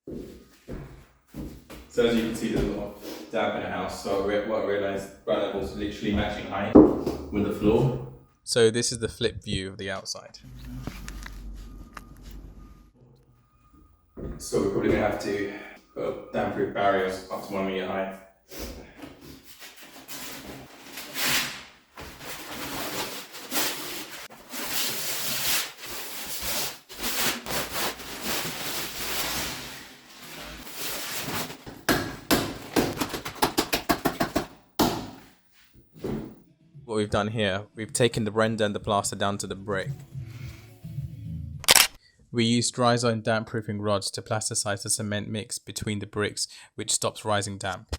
So as you can see, there's a lot of damp in the house. So what I realised, ground level's literally matching height with the floor. So this is the flip view of the outside. So we're probably gonna have to put damp-proof barriers up to 1 meter high. What we've done here, we've taken the render and the plaster down to the brick. We used dryzone damp proofing rods to plasticize the cement mix between the bricks, which stops rising damp.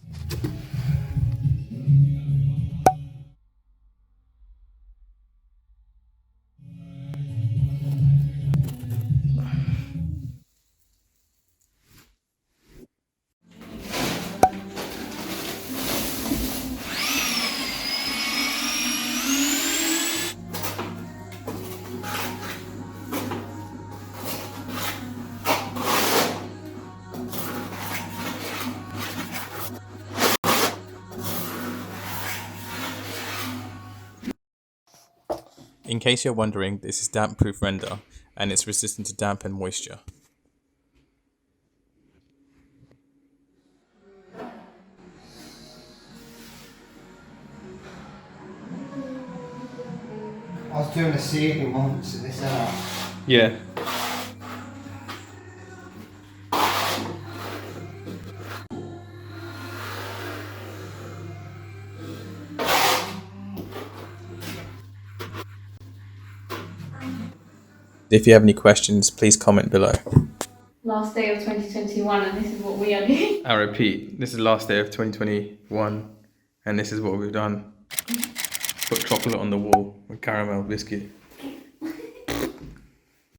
In case you're wondering, this is damp-proof render and it's resistant to damp and moisture. I was doing a ceiling once in this house. Yeah. If you have any questions, please comment below. Last day of 2021 and this is what we are doing. I repeat, this is the last day of 2021 and this is what we've done. Put chocolate on the wall with caramel biscuit.